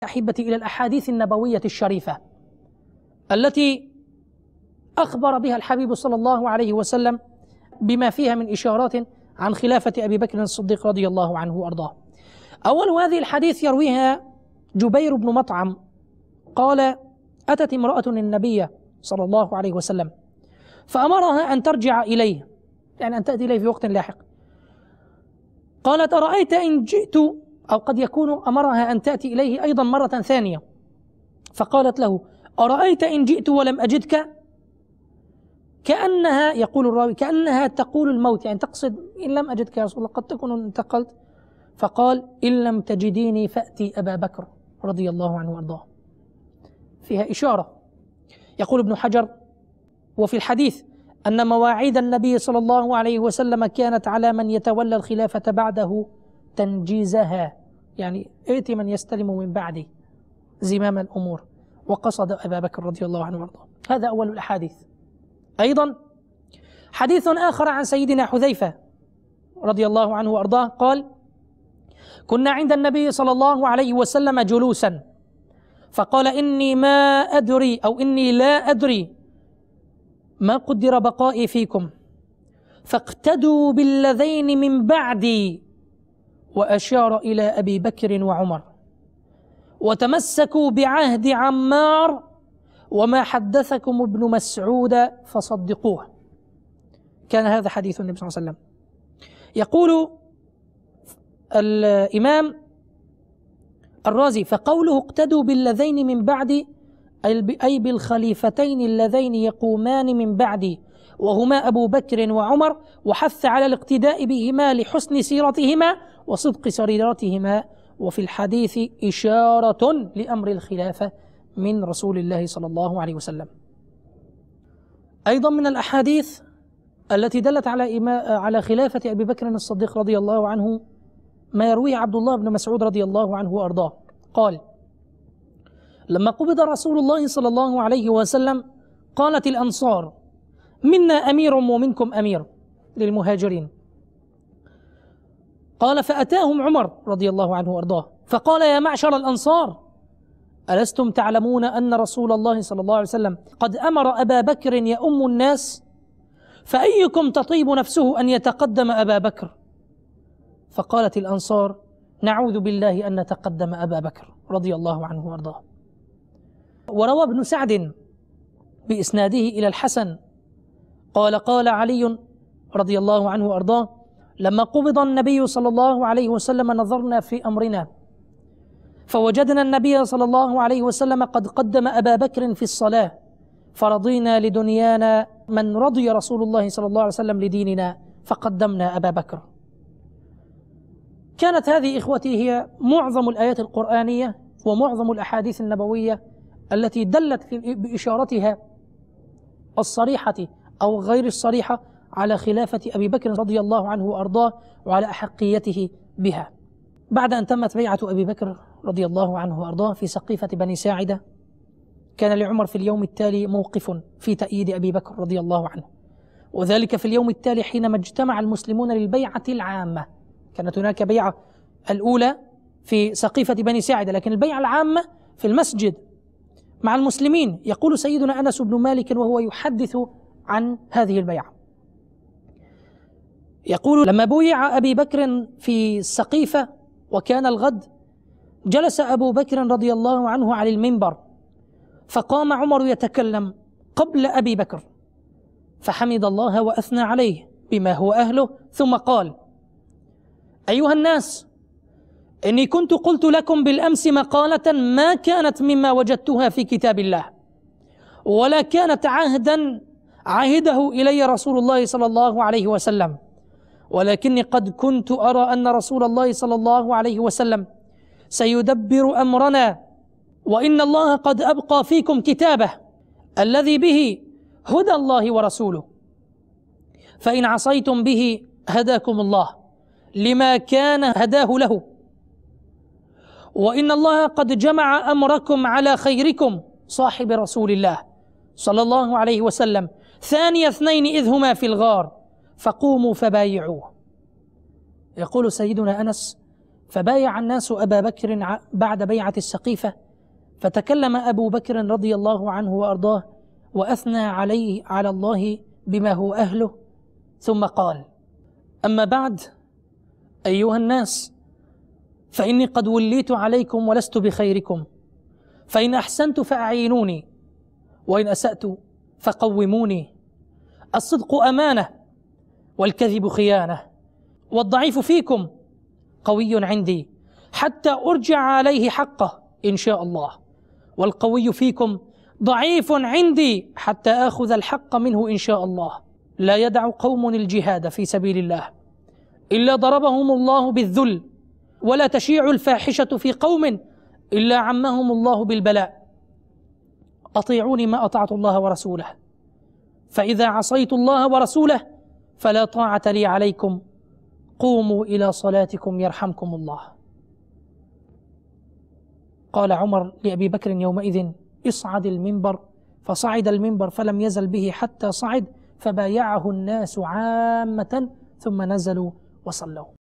أحبتي إلى الأحاديث النبوية الشريفة التي أخبر بها الحبيب صلى الله عليه وسلم بما فيها من إشارات عن خلافة أبي بكر الصديق رضي الله عنه وأرضاه. أول هذه الحديث يرويها جبير بن مطعم قال: أتت امرأة النبي صلى الله عليه وسلم فأمرها أن ترجع إليه، يعني أن تأتي إليه في وقت لاحق. قالت: أرأيت إن جئت، أو قد يكون أمرها أن تأتي إليه أيضا مرة ثانية، فقالت له: أرأيت إن جئت ولم أجدك؟ كأنها، يقول الراوي، كأنها تقول الموت، يعني تقصد إن لم أجدك يا رسول الله قد تكون انتقلت. فقال: إن لم تجديني فأتي أبا بكر رضي الله عنه وأرضاه. فيها إشارة. يقول ابن حجر: وفي الحديث أن مواعيد النبي صلى الله عليه وسلم كانت على من يتولى الخلافة بعده تنجيزها، يعني ائت من يستلم من بعده زمام الأمور، وقصد أبا بكر رضي الله عنه وارضاه. هذا أول الأحاديث. أيضا حديث آخر عن سيدنا حذيفة رضي الله عنه وارضاه قال: كنا عند النبي صلى الله عليه وسلم جلوسا فقال: إني ما أدري، أو إني لا أدري ما قدر بقائي فيكم، فاقتدوا بالذين من بعدي، وأشار إلى أبي بكر وعمر، وتمسكوا بعهد عمار، وما حدثكم ابن مسعود فصدقوه. كان هذا حديث النبي صلى الله عليه وسلم. يقول الإمام الرازي: فقوله اقتدوا بالذين من بعدي أي بالخليفتين اللذين يقومان من بعدي، وهما أبو بكر وعمر، وحث على الاقتداء بهما لحسن سيرتهما وصدق سريرتهما. وفي الحديث إشارة لأمر الخلافة من رسول الله صلى الله عليه وسلم. أيضا من الأحاديث التي دلت على خلافة أبي بكر الصديق رضي الله عنه ما يرويه عبد الله بن مسعود رضي الله عنه وأرضاه قال: لما قبض رسول الله صلى الله عليه وسلم قالت الأنصار: منا أمير ومنكم أمير، للمهاجرين. قال: فأتاهم عمر رضي الله عنه وأرضاه فقال: يا معشر الأنصار، ألستم تعلمون أن رسول الله صلى الله عليه وسلم قد أمر أبا بكر يؤم الناس، فأيكم تطيب نفسه أن يتقدم أبا بكر؟ فقالت الأنصار: نعوذ بالله أن نتقدم أبا بكر رضي الله عنه وأرضاه. وروى ابن سعد بإسناده إلى الحسن قال: قال علي رضي الله عنه وأرضاه: لما قبض النبي صلى الله عليه وسلم نظرنا في أمرنا فوجدنا النبي صلى الله عليه وسلم قد قدم أبا بكر في الصلاة، فرضينا لدنيانا من رضي رسول الله صلى الله عليه وسلم لديننا فقدمنا أبا بكر. كانت هذه إخوتي هي معظم الآيات القرآنية ومعظم الأحاديث النبوية التي دلت بإشارتها الصريحة أو غير الصريحة على خلافة أبي بكر رضي الله عنه وأرضاه وعلى أحقيته بها. بعد أن تمت بيعة أبي بكر رضي الله عنه وأرضاه في سقيفة بني ساعدة، كان لعمر في اليوم التالي موقف في تأييد أبي بكر رضي الله عنه، وذلك في اليوم التالي حينما اجتمع المسلمون للبيعة العامة. كانت هناك بيعة الأولى في سقيفة بني ساعدة، لكن البيعة العامة في المسجد مع المسلمين. يقول سيدنا أنس بن مالك وهو يحدث عن هذه البيعة، يقول: لما بويع أبي بكر في السقيفة وكان الغد، جلس أبو بكر رضي الله عنه على المنبر، فقام عمر يتكلم قبل أبي بكر، فحمد الله وأثنى عليه بما هو أهله، ثم قال: أيها الناس، إني كنت قلت لكم بالأمس مقالة ما كانت مما وجدتها في كتاب الله، ولا كانت عهدا عهده إلي رسول الله صلى الله عليه وسلم، ولكني قد كنت أرى أن رسول الله صلى الله عليه وسلم سيدبر أمرنا، وإن الله قد أبقى فيكم كتابه الذي به هدى الله ورسوله، فإن عصيتم به هداكم الله لما كان هداه له، وإن الله قد جمع أمركم على خيركم صاحب رسول الله صلى الله عليه وسلم ثاني اثنين إذ هما في الغار، فقوموا فبايعوه. يقول سيدنا أنس: فبايع الناس أبا بكر بعد بيعة السقيفة، فتكلم أبو بكر رضي الله عنه وأرضاه وأثنى على الله بما هو أهله، ثم قال: أما بعد أيها الناس، فإني قد وليت عليكم ولست بخيركم، فإن أحسنت فأعينوني، وإن أسأت فقوموني. الصدق أمانة، والكذب خيانة، والضعيف فيكم قوي عندي حتى أرجع عليه حقه إن شاء الله، والقوي فيكم ضعيف عندي حتى آخذ الحق منه إن شاء الله. لا يدع قوم الجهاد في سبيل الله إلا ضربهم الله بالذل، ولا تشيع الفاحشة في قوم إلا عمهم الله بالبلاء. أطيعوني ما أطعت الله ورسوله، فإذا عصيت الله ورسوله فلا طاعة لي عليكم، قوموا إلى صلاتكم يرحمكم الله. قال عمر لأبي بكر يومئذ: اصعد المنبر، فصعد المنبر فلم يزل به حتى صعد، فبايعه الناس عامة ثم نزلوا وصلوا.